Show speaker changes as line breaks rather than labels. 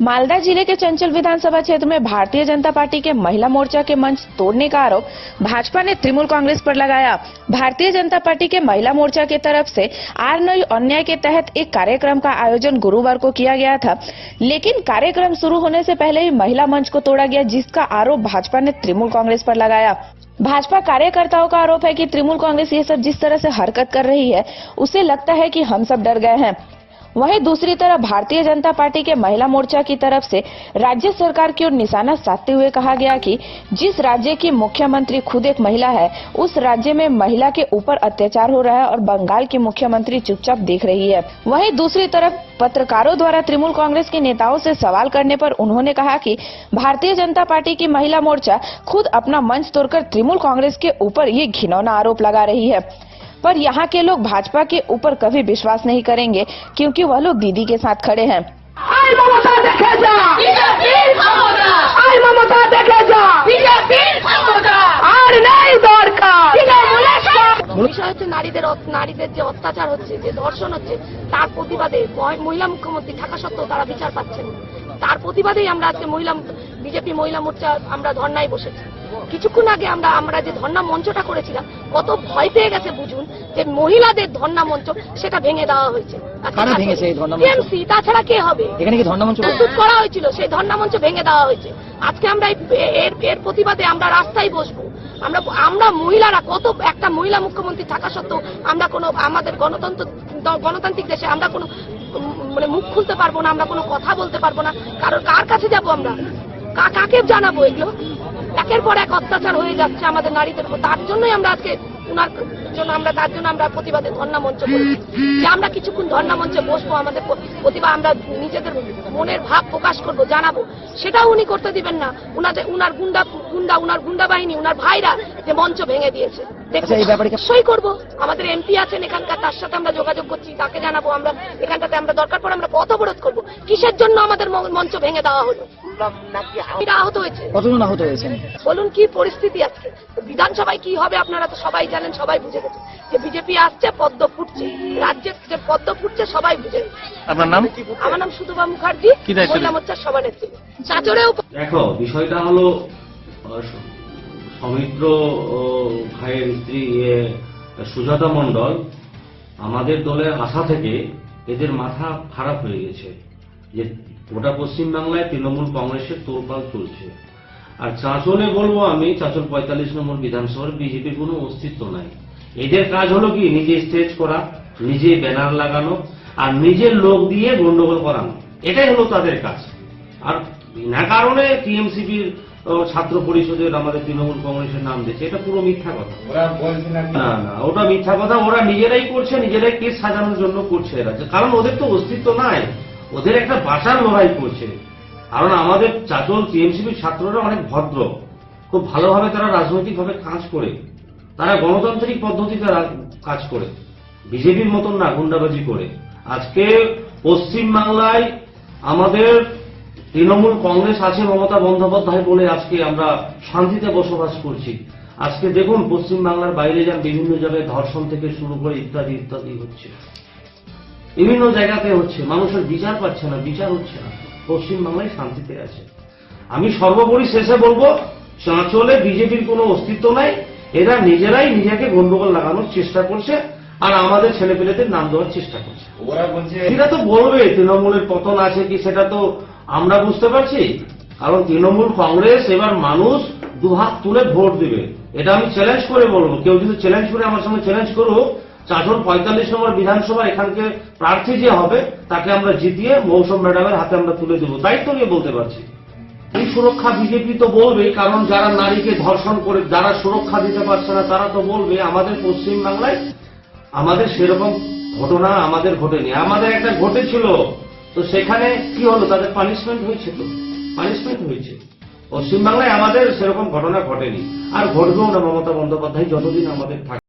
मालदा जिले के चंचल विधानसभा क्षेत्र में भारतीय जनता पार्टी के महिला मोर्चा के मंच तोड़ने का आरोप भाजपा ने तृणमूल कांग्रेस पर लगाया। भारतीय जनता पार्टी के महिला मोर्चा की तरफ से आर9 अन्याय के तहत एक कार्यक्रम का आयोजन गुरुवार को किया गया था, लेकिन कार्यक्रम शुरू होने से पहले ही महिला मंच को तोड़ा गया, जिसका आरोप भाजपा ने तृणमूल कांग्रेस पर लगाया। भाजपा कार्यकर्ताओं का आरोप है कि तृणमूल कांग्रेस ये सब जिस तरह से हरकत कर रही है, उसे लगता है कि हम सब डर गए हैं। वहीं दूसरी तरफ भारतीय जनता पार्टी के महिला मोर्चा की तरफ से राज्य सरकार की ओर निशाना साधते हुए कहा गया कि जिस राज्य की मुख्यमंत्री खुद एक महिला है, उस राज्य में महिला के ऊपर अत्याचार हो रहा है और बंगाल की मुख्यमंत्री चुपचाप देख रही है। वहीं दूसरी तरफ पत्रकारों द्वारा तृणमूल कांग्रेस के नेताओं से सवाल करने पर उन्होंने कहा कि भारतीय जनता पार्टी की महिला मोर्चा खुद अपना मंच तोड़कर तृणमूल कांग्रेस के ऊपर ये घिनौना आरोप लगा रही है, पर यहाँ के लोग भाजपा के ऊपर कभी विश्वास नहीं करेंगे, क्योंकि वह लोग दीदी के साथ खड़े हैं।
বিষয় হচ্ছে নারীদের যে অত্যাচার হচ্ছে, যে ধর্ষণ হচ্ছে, তার প্রতিবাদে মহিলা মুখ্যমন্ত্রী থাকা সত্ত্বেও তারা বিচার পাচ্ছেন। তার প্রতিবাদেই আমরা আজকে বিজেপি মহিলা মোর্চা আমরা ধর্নায় বসেছি। কিছুক্ষণ আগে আমরা যে ধর্না মঞ্চটা করেছিলাম, কত ভয় পেয়ে গেছে বুঝুন, যে মহিলাদের ধর্না মঞ্চ সেটা ভেঙে দেওয়া হয়েছে। টিএমসি, তাছাড়া কে হবে? এখানে কি ধর্না মঞ্চ প্রস্তুত করা হয়েছিল, সেই ধর্না মঞ্চ ভেঙে দেওয়া হয়েছে। আজকে আমরা এর প্রতিবাদে আমরা রাস্তায় বসবো। আমরা মহিলারা কত, একটা মহিলা মুখ্যমন্ত্রী থাকা সত্ত্বেও আমরা কোনো, আমাদের গণতান্ত্রিক দেশে আমরা কোনো মানে মুখ খুলতে পারবো না, আমরা কোনো কথা বলতে পারবো না। কার কাছে যাবো আমরা, কাকে জানাবো? এগুলো একের পর এক অত্যাচার হয়ে যাচ্ছে আমাদের নারীদের উপর। তার জন্যই আমরা আজকে তার জন্য আমরা প্রতিবাদে ধর্ণা মঞ্চ করেছি, যে আমরা কিছুক্ষণ ধর্ণা মঞ্চে বসবো, আমাদের প্রতিভা, আমরা নিজেদের মনের ভাব প্রকাশ করব, জানাবো। সেটাও উনি করতে দিবেন না। উনার গুন্ডা বাহিনী, উনার ভাইরা যে মঞ্চ ভেঙে দিয়েছে, সই করবো। আমাদের এমপি আছেন এখানকার, তার সাথে আমরা যোগাযোগ করছি, তাকে জানাবো। আমরা এখানটাতে আমরা দরকার পড়ে আমরা পথ অবরোধ করবো। কিসের জন্য আমাদের মঞ্চ ভেঙে দেওয়া হলো? আহত হয়েছে, কতজন আহত হয়েছে বলুন? কি পরিস্থিতি আজকে বিধানসভায় কি হবে আপনারা তো সবাই জানেন, সবাই বুঝে গেছে যে বিজেপি আসছে, পদ্ম ফুটছে, রাজ্যে যে পদ্ম ফুটছে সবাই বুঝে গেছে। আপনার নাম? আমার নাম সুধবা মুখার্জি, মহিলা মোর্চার সভানেত্রী। চাচড়েও
দেখো, বিষয়টা হলো সৌমিত্র ভাইয়ের স্ত্রী সুজাতা মণ্ডল আমাদের দলের আশা থেকে এদের মাথা খারাপ হয়ে গেছে যে গোটা পশ্চিমবাংলায় তৃণমূল কংগ্রেসের তোলপাল চলছে। আর চাঁচলে বলবো আমি, চাঁচল 45 নম্বর বিধানসভার বিজেপির কোনো অস্তিত্ব নাই। এদের কাজ হলো কি, নিজে স্টেজ করা, নিজে ব্যানার লাগানো, আর নিজের লোক দিয়ে গন্ডগোল করানো, এটাই হলো তাদের কাজ। আর বিনা কারণে টিএমসিপির ছাত্র পরিষদের আমাদের তৃণমূল কংগ্রেসের নাম দিচ্ছে, এটা পুরো মিথ্যা কথা। না, ওটা মিথ্যা কথা। ওরা নিজেরাই করছে, নিজেরাই কেস সাজানোর জন্য করছে এরা, কারণ ওদের তো অস্তিত্ব নাই। ওদের একটা বাঁচার লড়াই করছে। কারণ আমাদের চাচল টিএমসিপির ছাত্ররা অনেক ভদ্র, খুব ভালোভাবে তারা রাজনৈতিকভাবে কাজ করে, তারা গণতান্ত্রিক পদ্ধতিতে কাজ করে, বিজেপির মতন না গুন্ডাবাজি করে। আজকে পশ্চিমবাংলায় আমাদের তৃণমূল কংগ্রেস আছে, মমতা বন্দ্যোপাধ্যায় বলে আজকে আমরা শান্তিতে বসবাস করছি। আজকে দেখুন, পশ্চিমবাংলার বাইরে যান, বিভিন্ন জায়গায় ধর্ষণ থেকে শুরু করে ইত্যাদি ইত্যাদি হচ্ছে, বিভিন্ন জায়গাতে হচ্ছে। মানুষের বিচার পাচ্ছে না, বিচার হচ্ছে না। পশ্চিমবাংলায় শান্তিতে আছে। আমি সর্বোপরি শেষে বলবো, চাঁচলে বিজেপির কোনো অস্তিত্ব নাই। এরা নিজেরাই নিজেকে গন্ডগোল লাগানোর চেষ্টা করছে, আর আমাদের ছেলেপেলেদের নাম দেওয়ার চেষ্টা করছে। সেটা তো বলবে তৃণমূলের পতন আছে কি, সেটা তো আমরা বুঝতে পারছি। কারণ তৃণমূল কংগ্রেস এবার মানুষ দুহাত তুলে ভোট দেবে, এটা আমি চ্যালেঞ্জ করে বলবো। কেউ যদি চ্যালেঞ্জ করে আমার সঙ্গে চ্যালেঞ্জ করুক, চাঁচল 45 নম্বর বিধানসভা এখানকে প্রার্থী যে হবে তাকে আমরা জিতিয়ে মৌসুম ম্যাডামের হাতে আমরা তুলে দেবো, দায়িত্ব নিয়ে বলতে পারছি। এই সুরক্ষা বিজেপি তো বলবে, কারণ যারা নারীকে ধর্ষণ করে, যারা সুরক্ষা দিতে পারছে না, তারা তো বলবে। আমাদের পশ্চিমবাংলায় আমাদের সেরকম ঘটনা আমাদের ঘটেনি। আমাদের একটা ঘটেছিল, তো সেখানে কি হলো, তাদের পানিশমেন্ট হয়েছে, তো পানিশমেন্ট হয়েছে। পশ্চিমবাংলায় আমাদের সেরকম ঘটনা ঘটেনি, আর ঘটবেও না মমতা বন্দ্যোপাধ্যায় যতদিন আমাদের থাকে।